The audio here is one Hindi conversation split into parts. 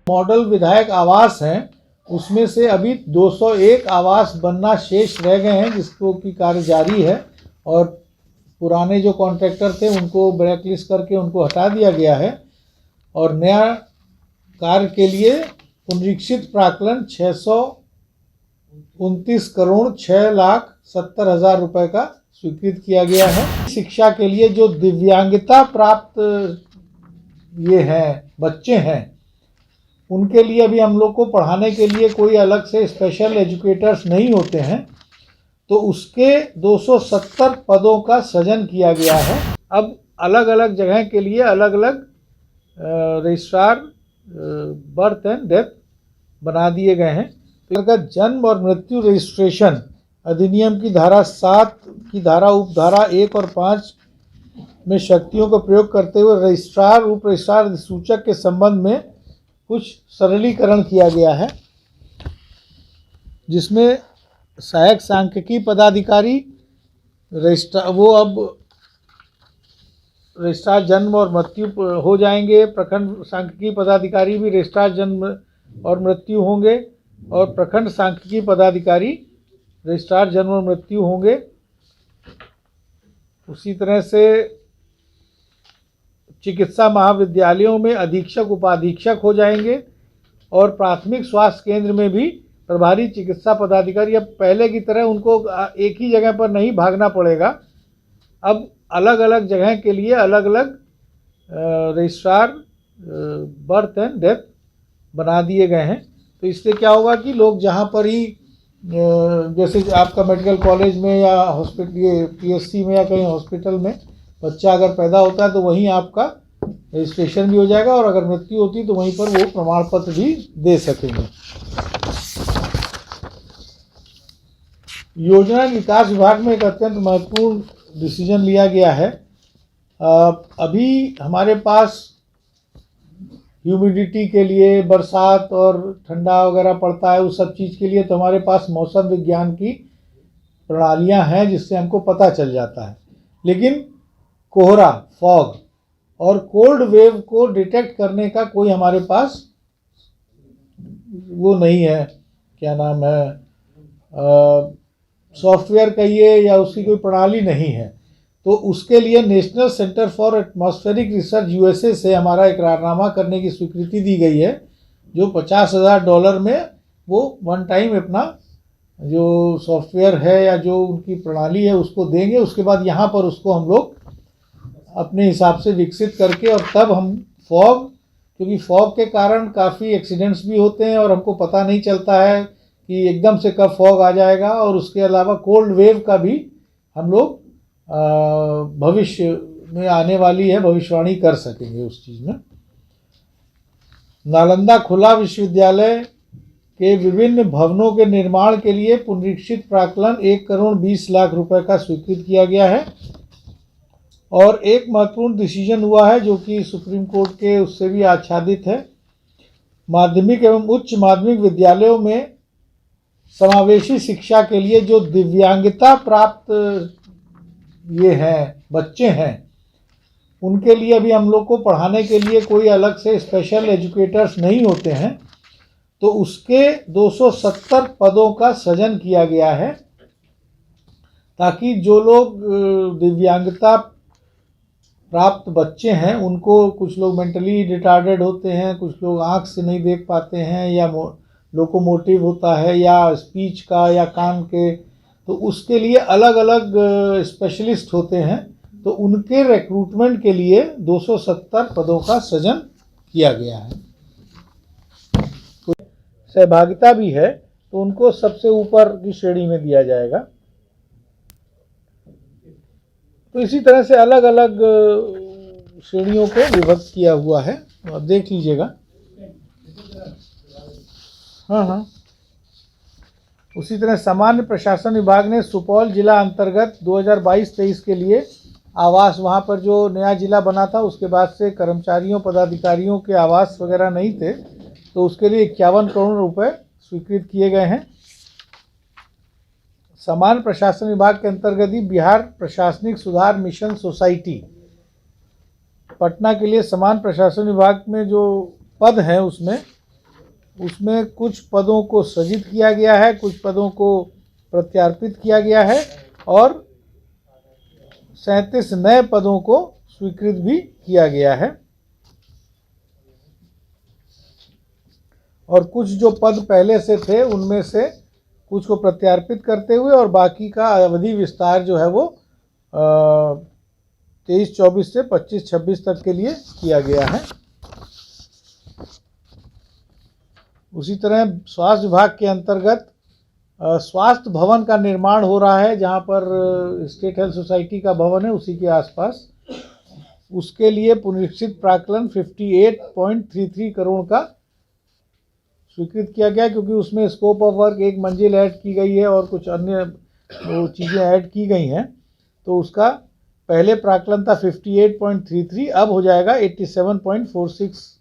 मॉडल विधायक आवास हैं, उसमें से अभी 201 आवास बनना शेष रह गए हैं, जिसको की कार्य जारी है। और पुराने जो कॉन्ट्रैक्टर थे उनको ब्लैकलिस्ट करके उनको हटा दिया गया है और नया कार्य के लिए पुनरीक्षित प्राक्कलन 629 करोड़ 6,70,000 रुपये का स्वीकृत किया गया है। शिक्षा के लिए जो दिव्यांगता प्राप्त ये हैं बच्चे हैं, उनके लिए अभी हम लोग को पढ़ाने के लिए कोई अलग से स्पेशल एजुकेटर्स नहीं होते हैं, तो उसके 270 पदों का सृजन किया गया है। अब अलग अलग जगह के लिए अलग अलग रजिस्ट्रार बर्थ एंड डेथ बना दिए गए हैं। तो जन्म और मृत्यु रजिस्ट्रेशन अधिनियम की धारा 7 की धारा उपधारा 1 और 5 में शक्तियों का प्रयोग करते हुए रजिस्ट्रार उप रजिस्ट्रार अधिसूचक के संबंध में कुछ सरलीकरण किया गया है, जिसमें सहायक सांख्यिकी पदाधिकारी रजिस्ट्रार वो अब रजिस्ट्रार जन्म और मृत्यु हो जाएंगे। प्रखंड सांख्यिकी पदाधिकारी भी रजिस्ट्रार जन्म और मृत्यु होंगे और प्रखंड सांख्यिकी पदाधिकारी रजिस्ट्रार जन्म और मृत्यु होंगे। उसी तरह से चिकित्सा महाविद्यालयों में अधीक्षक उपाधीक्षक हो जाएंगे और प्राथमिक स्वास्थ्य केंद्र में भी प्रभारी चिकित्सा पदाधिकारी। अब पहले की तरह उनको एक ही जगह पर नहीं भागना पड़ेगा, अब अलग अलग जगह के लिए अलग अलग रजिस्ट्रार बर्थ एंड डेथ बना दिए गए हैं। तो इससे क्या होगा कि लोग जहाँ पर ही जैसे आपका मेडिकल कॉलेज में या हॉस्पिटल ये पीएचसी में या कहीं हॉस्पिटल में बच्चा अगर पैदा होता है तो वहीं आपका रजिस्ट्रेशन भी हो जाएगा और अगर मृत्यु होती है तो वहीं पर वो प्रमाण पत्र भी दे सकेंगे। योजना विकास विभाग में एक अत्यंत महत्वपूर्ण डिसीजन लिया गया है। अभी हमारे पास ह्यूमिडिटी के लिए बरसात और ठंडा वगैरह पड़ता है, उस सब चीज़ के लिए तो हमारे पास मौसम विज्ञान की प्रणालियां हैं जिससे हमको पता चल जाता है। लेकिन कोहरा फॉग और कोल्ड वेव को डिटेक्ट करने का कोई हमारे पास वो नहीं है, क्या नाम है, सॉफ्टवेयर कहिए या उसकी कोई प्रणाली नहीं है। तो उसके लिए national centre for atmospheric research USA से हमारा इकरारनामा करने की स्वीकृति दी गई है, जो $50,000 में वो वन टाइम अपना जो सॉफ्टवेयर है या जो उनकी प्रणाली है उसको देंगे। उसके बाद यहाँ पर उसको हम लोग अपने हिसाब से विकसित करके और तब हम फॉग, क्योंकि फॉग के कारण काफ़ी एक्सीडेंट्स भी होते हैं और हमको पता नहीं चलता है कि एकदम से कब फॉग आ जाएगा, और उसके अलावा कोल्ड वेव का भी हम लोग भविष्य में आने वाली है भविष्यवाणी कर सकेंगे उस चीज़ में। नालंदा खुला विश्वविद्यालय के विभिन्न भवनों के निर्माण के लिए पुनरीक्षित प्राक्कलन 1,20,00,000 रुपये का स्वीकृत किया गया है। और एक महत्वपूर्ण डिसीजन हुआ है जो कि सुप्रीम कोर्ट के उससे भी आच्छादित है। माध्यमिक एवं उच्च माध्यमिक विद्यालयों में समावेशी शिक्षा के लिए जो दिव्यांगता प्राप्त ये हैं बच्चे हैं, उनके लिए अभी हम लोग को पढ़ाने के लिए कोई अलग से स्पेशल एजुकेटर्स नहीं होते हैं, तो उसके 270 पदों का सृजन किया गया है, ताकि जो लोग दिव्यांगता प्राप्त बच्चे हैं उनको, कुछ लोग मेंटली रिटार्डेड होते हैं, कुछ लोग आँख से नहीं देख पाते हैं या लोकोमोटिव होता है या स्पीच का या कान के, तो उसके लिए अलग अलग स्पेशलिस्ट होते हैं। तो उनके रिक्रूटमेंट के लिए 270 पदों का सृजन किया गया है। सहभागिता भी है तो उनको सबसे ऊपर की श्रेणी में दिया जाएगा। तो इसी तरह से अलग अलग श्रेणियों को विभक्त किया हुआ है, आप देख लीजिएगा। हाँ, उसी तरह सामान्य प्रशासन विभाग ने सुपौल जिला अंतर्गत 2022-23 के लिए आवास, वहाँ पर जो नया जिला बना था उसके बाद से कर्मचारियों पदाधिकारियों के आवास वगैरह नहीं थे, तो उसके लिए 51 करोड़ रुपए स्वीकृत किए गए हैं। सामान्य प्रशासन विभाग के अंतर्गत ही बिहार प्रशासनिक सुधार मिशन सोसाइटी पटना के लिए सामान्य प्रशासन विभाग में जो पद हैं उसमें उसमें कुछ पदों को सृजित किया गया है, कुछ पदों को प्रत्यार्पित किया गया है और 37 नए पदों को स्वीकृत भी किया गया है। और कुछ जो पद पहले से थे उनमें से कुछ को प्रत्यार्पित करते हुए और बाकी का अवधि विस्तार जो है वो 23-24 से 25-26 तक के लिए किया गया है। उसी तरह स्वास्थ्य विभाग के अंतर्गत स्वास्थ्य भवन का निर्माण हो रहा है, जहाँ पर स्टेट हेल्थ सोसाइटी का भवन है उसी के आसपास। उसके लिए पुनरीक्षित प्राक्कलन 58.33 करोड़ का स्वीकृत किया गया, क्योंकि उसमें स्कोप ऑफ वर्क एक मंजिल ऐड की गई है और कुछ अन्य चीज़ें ऐड की गई हैं। तो उसका पहले प्राक्कलन था 58.33, अब हो जाएगा 87.46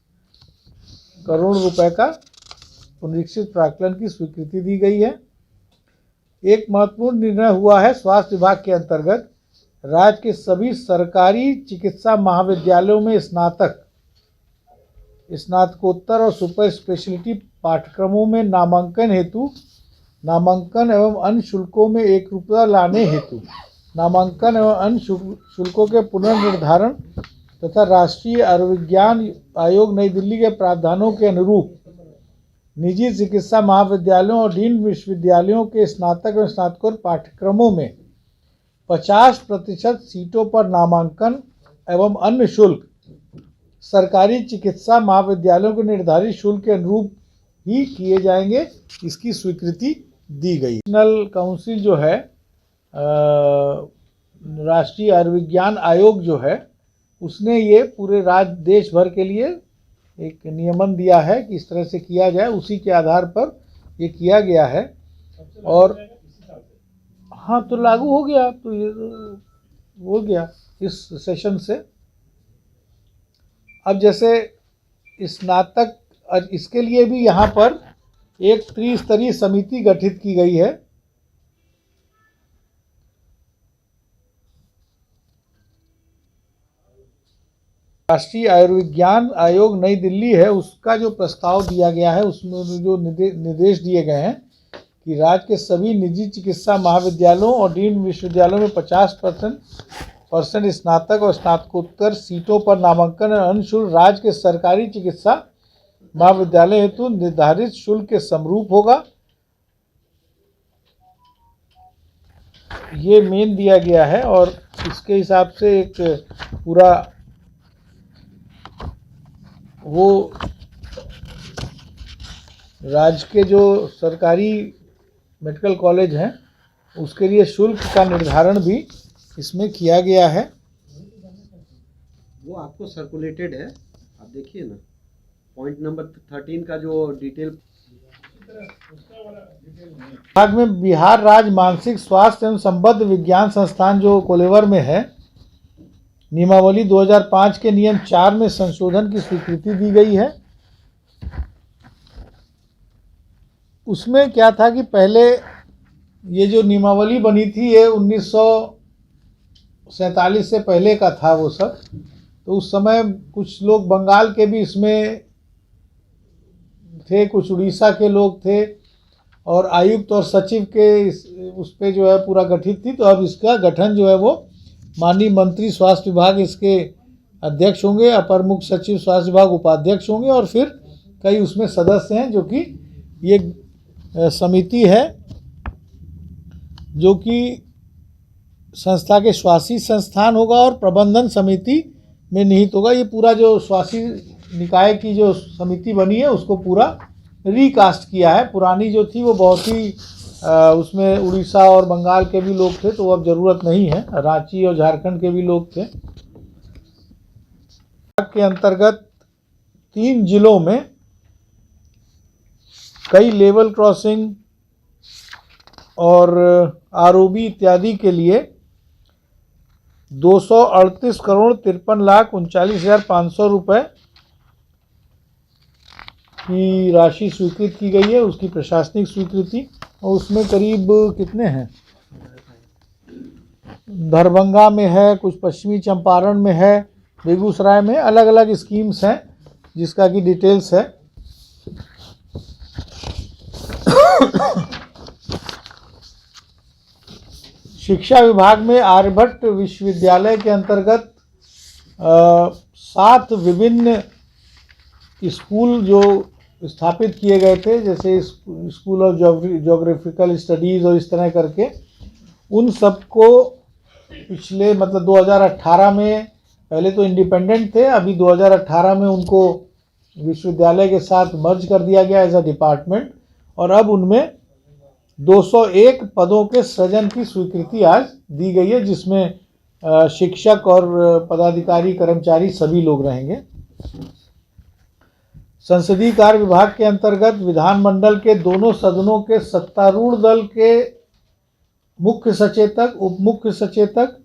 करोड़ रुपए का पुनरीक्षित प्राक्कलन की स्वीकृति दी गई है। एक महत्वपूर्ण निर्णय हुआ है स्वास्थ्य विभाग के अंतर्गत राज्य के सभी सरकारी चिकित्सा महाविद्यालयों में स्नातक, स्नातकोत्तर और सुपर स्पेशलिटी पाठ्यक्रमों में नामांकन हेतु नामांकन एवं अन्य शुल्कों में एकरूपता लाने हेतु नामांकन एवं अन्य शुल्कों के पुनर्निर्धारण तथा राष्ट्रीय आयुर्विज्ञान आयोग नई दिल्ली के प्रावधानों के अनुरूप निजी चिकित्सा महाविद्यालयों और डीम्ड विश्वविद्यालयों के स्नातक एवं स्नातकोत्तर पाठ्यक्रमों में 50% सीटों पर नामांकन एवं अन्य शुल्क सरकारी चिकित्सा महाविद्यालयों के निर्धारित शुल्क के अनुरूप ही किए जाएंगे, इसकी स्वीकृति दी गई। नेशनल काउंसिल जो है, राष्ट्रीय आयुर्विज्ञान आयोग जो है, उसने ये पूरे राज्य देश भर के लिए एक नियमन दिया है कि इस तरह से किया जाए, उसी के आधार पर ये किया गया है। और हाँ, तो लागू हो गया, तो ये हो गया इस सेशन से। अब जैसे स्नातक, इसके लिए भी यहाँ पर एक त्रिस्तरीय समिति गठित की गई है। राष्ट्रीय आयुर्विज्ञान आयोग नई दिल्ली है, उसका जो प्रस्ताव दिया गया है उसमें जो निर्देश दिए गए हैं कि राज्य के सभी निजी चिकित्सा महाविद्यालयों और डीम्ड विश्वविद्यालयों में 50% स्नातक और स्नातकोत्तर सीटों पर नामांकन और अन्य शुल्क राज्य के सरकारी चिकित्सा महाविद्यालय हेतु निर्धारित शुल्क के समरूप होगा। ये मेन दिया गया है और इसके हिसाब से एक पूरा वो राज्य के जो सरकारी मेडिकल कॉलेज हैं उसके लिए शुल्क का निर्धारण भी इसमें किया गया है। वो आपको सर्कुलेटेड है, आप देखिए ना, पॉइंट नंबर 13 का जो डिटेल। भाग में बिहार राज्य मानसिक स्वास्थ्य एवं संबद्ध विज्ञान संस्थान जो कोलेवर में है, नियमावली 2005 के नियम 4 में संशोधन की स्वीकृति दी गई है। उसमें क्या था कि पहले ये जो नियमावली बनी थी ये 1947 से पहले का था वो सब। तो उस समय कुछ लोग बंगाल के भी इसमें थे, कुछ उड़ीसा के लोग थे और आयुक्त और सचिव के उस पर जो है पूरा गठित थी। तो अब इसका गठन जो है वो माननीय मंत्री स्वास्थ्य विभाग इसके अध्यक्ष होंगे, अपर मुख्य सचिव स्वास्थ्य विभाग उपाध्यक्ष होंगे और फिर कई उसमें सदस्य हैं, जो कि ये समिति है जो कि संस्था के स्वासी संस्थान होगा और प्रबंधन समिति में निहित होगा। ये पूरा जो स्वासी निकाय की जो समिति बनी है उसको पूरा रिकास्ट किया है। पुरानी जो थी वो बहुत ही उसमें उड़ीसा और बंगाल के भी लोग थे, तो अब ज़रूरत नहीं है, रांची और झारखंड के भी लोग थे। के अंतर्गत 3 जिलों में कई लेवल क्रॉसिंग और आरओबी इत्यादि के लिए 238,53,39,500 रुपये की राशि स्वीकृत की गई है, उसकी प्रशासनिक स्वीकृति। और उसमें करीब कितने हैं, दरभंगा में है, कुछ पश्चिमी चंपारण में है, बेगूसराय में, अलग अलग स्कीम्स हैं जिसका की डिटेल्स है। शिक्षा विभाग में आर्यभट्ट विश्वविद्यालय के अंतर्गत 7 विभिन्न स्कूल जो स्थापित किए गए थे, जैसे स्कूल ऑफ ज्योग्राफिकल स्टडीज़ और इस तरह करके, उन सबको पिछले मतलब 2018 में, पहले तो इंडिपेंडेंट थे, अभी 2018 में उनको विश्वविद्यालय के साथ मर्ज कर दिया गया एज अ डिपार्टमेंट, और अब उनमें 201 पदों के सृजन की स्वीकृति आज दी गई है, जिसमें शिक्षक और पदाधिकारी कर्मचारी सभी लोग रहेंगे। संसदीय कार्य विभाग के अंतर्गत विधानमंडल के दोनों सदनों के सत्तारूढ़ दल के मुख्य सचेतक, उप मुख्य सचेतक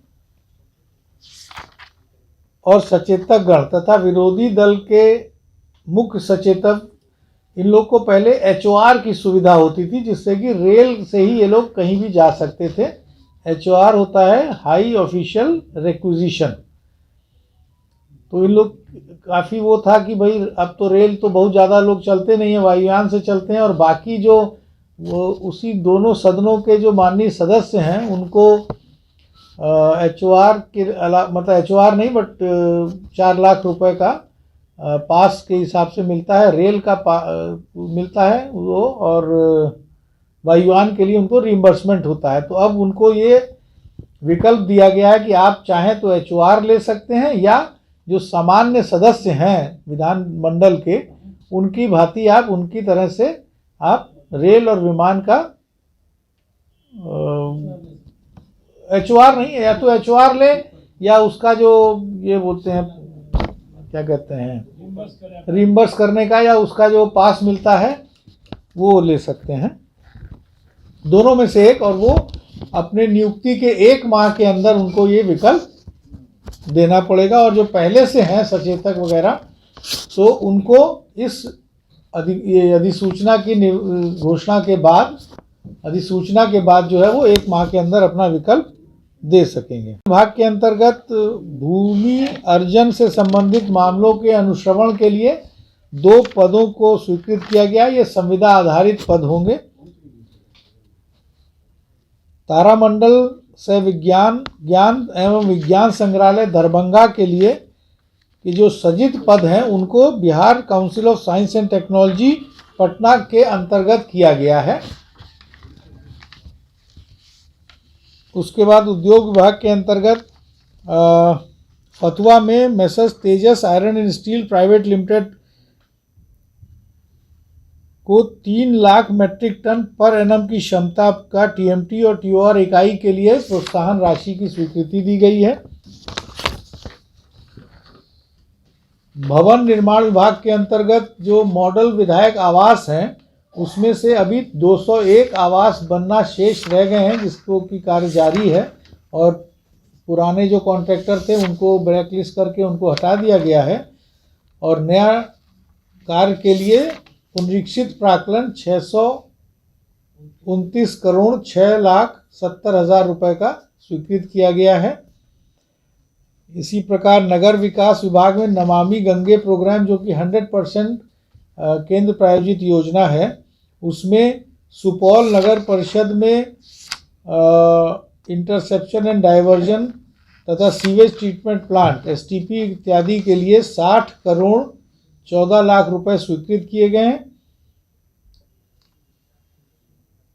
और सचेतक गण तथा विरोधी दल के मुख्य सचेतक, इन लोग को पहले HOR की सुविधा होती थी, जिससे कि रेल से ही ये लोग कहीं भी जा सकते थे। HOR होता है हाई ऑफिशियल रिक्विजिशन। तो इन लोग काफ़ी वो था कि भाई अब तो रेल तो बहुत ज़्यादा लोग चलते नहीं हैं, वायुयान से चलते हैं, और बाकी जो वो उसी दोनों सदनों के जो माननीय सदस्य हैं उनको HOR के मतलब HOR नहीं बट 4 लाख रुपए का पास के हिसाब से मिलता है, रेल का मिलता है वो, और वायुयान के लिए उनको रिम्बर्समेंट होता है। तो अब उनको ये विकल्प दिया गया है कि आप चाहें तो HOR ले सकते हैं, या जो सामान्य सदस्य हैं विधानमंडल के, उनकी भांति आप उनकी तरह से आप रेल और विमान का HOR नहीं है, या तो HOR ले, या उसका जो ये बोलते हैं क्या कहते हैं रिम्बर्स करने का, या उसका जो पास मिलता है वो ले सकते हैं, दोनों में से एक। और वो अपने नियुक्ति के 1 माह के अंदर उनको ये विकल्प देना पड़ेगा, और जो पहले से हैं सचेतक वगैरह, तो उनको इस अधिसूचना की घोषणा के बाद, अधिसूचना के बाद जो है वो 1 माह के अंदर अपना विकल्प दे सकेंगे। विभाग के अंतर्गत भूमि अर्जन से संबंधित मामलों के अनुश्रवण के लिए 2 पदों को स्वीकृत किया गया। ये संविदा आधारित पद होंगे। तारामंडल से ज्ञान एवं विज्ञान संग्रहालय दरभंगा के लिए कि जो सृजित पद हैं उनको Bihar council of science and technology Patna के अंतर्गत किया गया है। उसके बाद उद्योग विभाग के अंतर्गत फतुआ में messrs Tejas iron and steel private limited को 3 lakh metric ton per annum की क्षमता का TMT और TOR इकाई के लिए प्रोत्साहन राशि की स्वीकृति दी गई है। भवन निर्माण विभाग के अंतर्गत जो मॉडल विधायक आवास हैं उसमें से अभी 201 आवास बनना शेष रह गए हैं, जिसको की कार्य जारी है, और पुराने जो कॉन्ट्रैक्टर थे उनको ब्लैकलिस्ट करके उनको हटा दिया गया है, और नया कार्य के लिए पुनरीक्षित प्राक्कलन 629 करोड़ 6,70,000 रुपये का स्वीकृत किया गया है। इसी प्रकार नगर विकास विभाग में नमामि गंगे प्रोग्राम, जो कि 100% केंद्र प्रायोजित योजना है, उसमें सुपौल नगर परिषद में इंटरसेप्शन एंड डाइवर्जन तथा सीवेज ट्रीटमेंट प्लांट STP इत्यादि के लिए 60 करोड़ 14 लाख रुपए स्वीकृत किए गए हैं,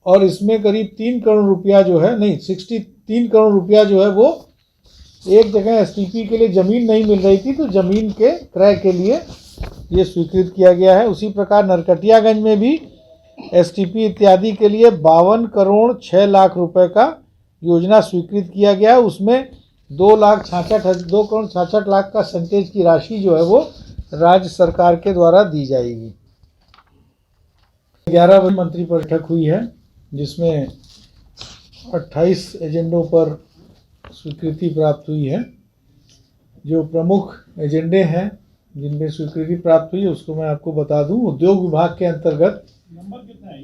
और इसमें करीब 3 करोड़ रुपया जो है 63 करोड़ रुपया जो है वो एक जगह STP के लिए ज़मीन नहीं मिल रही थी, तो ज़मीन के क्रय के लिए ये स्वीकृत किया गया है। उसी प्रकार नरकटियागंज में भी STP इत्यादि के लिए 52 करोड़ 6 लाख रुपए का योजना स्वीकृत किया गया है। उसमें 2 करोड़ 66 लाख का सेंटेज की राशि जो है वो राज्य सरकार के द्वारा दी जाएगी। 11 बजे मंत्री बैठक हुई है, जिसमें 28 एजेंडों पर स्वीकृति प्राप्त हुई है। जो प्रमुख एजेंडे हैं जिनमें स्वीकृति प्राप्त हुई है उसको मैं आपको बता दूं। उद्योग विभाग के अंतर्गत नंबर कितना है?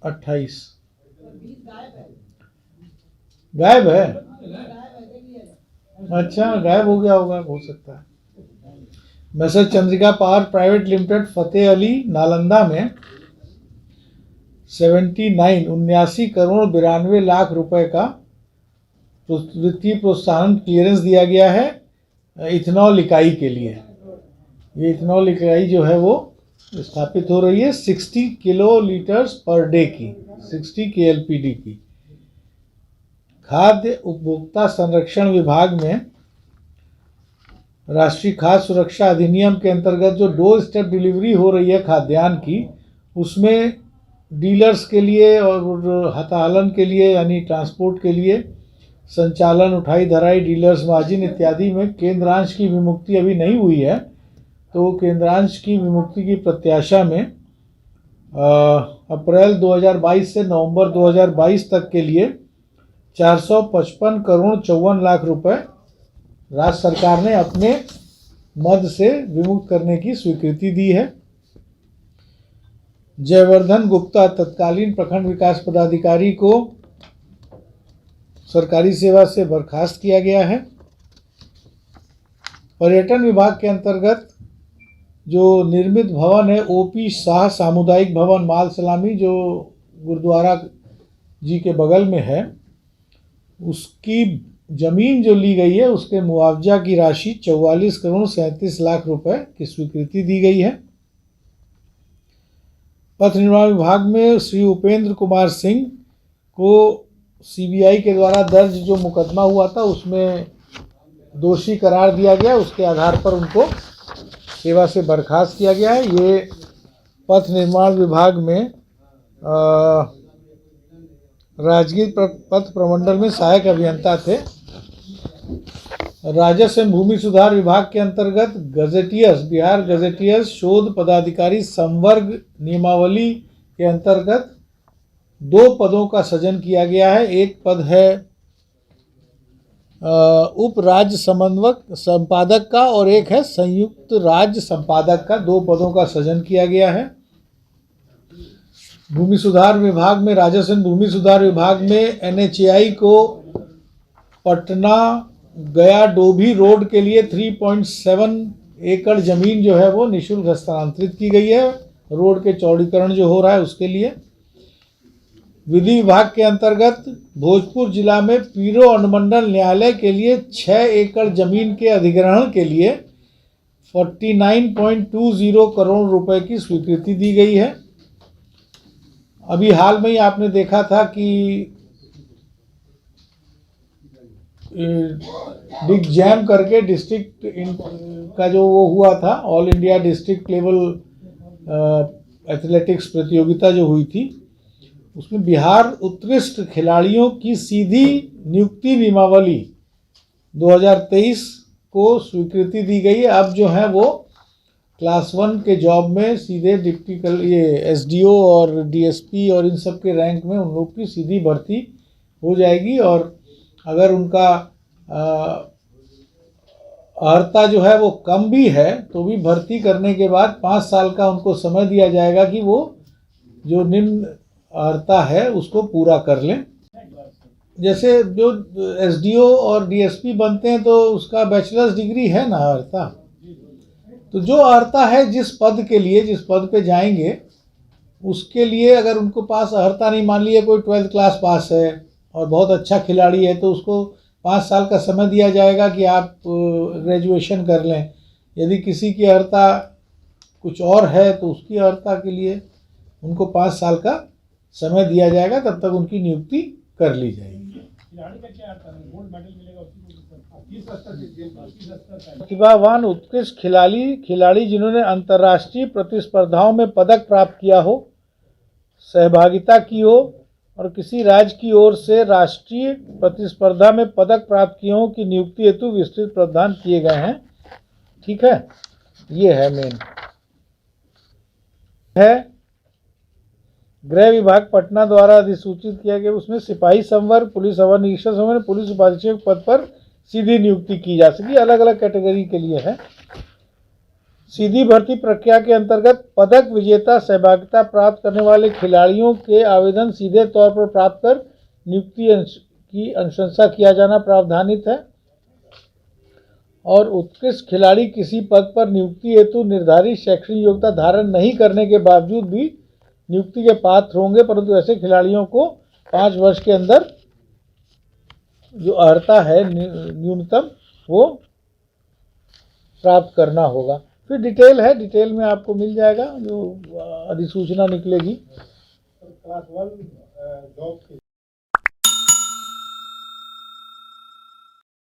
28 गायब है। अच्छा, गायब हो गया होगा, हो सकता है। Messrs Chandrika power private limited Fateh Ali Nalanda में 79 करोड़ 92 लाख रुपए का वित्तीय प्रोत्साहन क्लियरेंस दिया गया है इथेनॉल इकाई के लिए। ये इथेनॉल इकाई जो है वो स्थापित हो रही है 60 किलो लीटर्स पर डे की, 60 KLPD की। खाद्य उपभोक्ता संरक्षण विभाग में राष्ट्रीय खाद्य सुरक्षा अधिनियम के अंतर्गत जो 2 स्टेप डिलीवरी हो रही है खाद्यान्न की, उसमें डीलर्स के लिए और हताहलन के लिए यानी ट्रांसपोर्ट के लिए संचालन, उठाई धराई, डीलर्स मार्जिन इत्यादि में केंद्रांश की विमुक्ति अभी नहीं हुई है। तो केंद्रांश की विमुक्ति की प्रत्याशा में अप्रैल 2022 से नवंबर 2022 तक के लिए 455 करोड़ 54 लाख रुपए राज्य सरकार ने अपने मद से विमुक्त करने की स्वीकृति दी है। जयवर्धन गुप्ता तत्कालीन प्रखंड विकास पदाधिकारी को सरकारी सेवा से बर्खास्त किया गया है। पर्यटन विभाग के अंतर्गत जो निर्मित भवन है OP शाह सामुदायिक भवन माल सलामी, जो गुरुद्वारा जी के बगल में है, उसकी जमीन जो ली गई है उसके मुआवजा की राशि 44 करोड़ 37 लाख रुपए की स्वीकृति दी गई है। पथ निर्माण विभाग में श्री उपेंद्र कुमार सिंह को CBI के द्वारा दर्ज जो मुकदमा हुआ था उसमें दोषी करार दिया गया, उसके आधार पर उनको सेवा से बर्खास्त किया गया है। ये पथ निर्माण विभाग में राजगीर पथ प्रमंडल में सहायक अभियंता थे। राजस्व एवं भूमि सुधार विभाग के अंतर्गत गजेटियर्स, बिहार गजेटियर्स शोध पदाधिकारी संवर्ग नियमावली के अंतर्गत 2 पदों का सृजन किया गया है। एक पद है उप राज्य समन्वयक संपादक का और एक है संयुक्त राज्य संपादक का। 2 पदों का सृजन किया गया है। भूमि सुधार विभाग में, राजस्व एवं भूमि सुधार विभाग में NHAI को पटना गया डोभी रोड के लिए 3.7 एकड़ जमीन जो है वो निःशुल्क हस्तांतरित की गई है, रोड के चौड़ीकरण जो हो रहा है उसके लिए। विधि विभाग के अंतर्गत भोजपुर जिला में पीरो अनुमंडल न्यायालय के लिए 6 एकड़ जमीन के अधिग्रहण के लिए 49.20 करोड़ रुपए की स्वीकृति दी गई है। अभी हाल में ही आपने देखा था कि डिगजैम करके डिस्ट्रिक्ट का जो वो हुआ था, all India district level athletics प्रतियोगिता जो हुई थी, उसमें बिहार उत्कृष्ट खिलाड़ियों की सीधी नियुक्ति नियमावली 2023 को स्वीकृति दी गई है। अब जो है वो क्लास 1 के जॉब में सीधे डिप्टी SDO और DSP और इन सब के रैंक में उन लोग की सीधी भर्ती हो जाएगी। और अगर उनका अर्हता जो है वो कम भी है तो भी भर्ती करने के बाद 5 साल का उनको समय दिया जाएगा कि वो जो निम्न अर्हता है उसको पूरा कर लें। जैसे जो SDO और DSP बनते हैं तो उसका बैचलर्स डिग्री है ना अर्हता, तो जो अर्हता है जिस पद के लिए, जिस पद पे जाएंगे उसके लिए अगर उनको पास अर्हता नहीं, मान लीजिए कोई 12th क्लास पास है और बहुत अच्छा खिलाड़ी है तो उसको 5 साल का समय दिया जाएगा कि आप ग्रेजुएशन कर लें। यदि किसी की अर्हता कुछ और है तो उसकी अर्हता के लिए उनको 5 साल का समय दिया जाएगा, तब तक उनकी नियुक्ति कर ली जाएगी। प्रतिभावान उत्कृष्ट खिलाड़ी जिन्होंने अंतर्राष्ट्रीय प्रतिस्पर्धाओं में पदक प्राप्त किया हो, सहभागिता की हो और किसी राज्य की ओर से राष्ट्रीय प्रतिस्पर्धा में पदक प्राप्त किए हों की नियुक्ति हेतु विस्तृत प्रावधान किए गए हैं। ठीक है, ये है मेन है। गृह विभाग पटना द्वारा अधिसूचित किया गया, उसमें सिपाही संवर्ग, पुलिस अवर निरीक्षक संवर्ग, पुलिस उपाधीक्षक पद पर सीधी नियुक्ति की जा सके। अलग अलग कैटेगरी के लिए है। सीधी भर्ती प्रक्रिया के अंतर्गत पदक विजेता सहभागिता प्राप्त करने वाले खिलाड़ियों के आवेदन सीधे तौर पर प्राप्त कर नियुक्ति की अनुशंसा किया जाना प्रावधानित है। और उत्कृष्ट खिलाड़ी किसी पद पर नियुक्ति हेतु निर्धारित शैक्षणिक योग्यता धारण नहीं करने के बावजूद भी नियुक्ति के पात्र होंगे, परंतु ऐसे खिलाड़ियों को 5 वर्ष के अंदर जो अर्हता है न्यूनतम वो प्राप्त करना होगा। फिर डिटेल है, डिटेल में आपको मिल जाएगा जो अधिसूचना निकलेगी। Class 1 job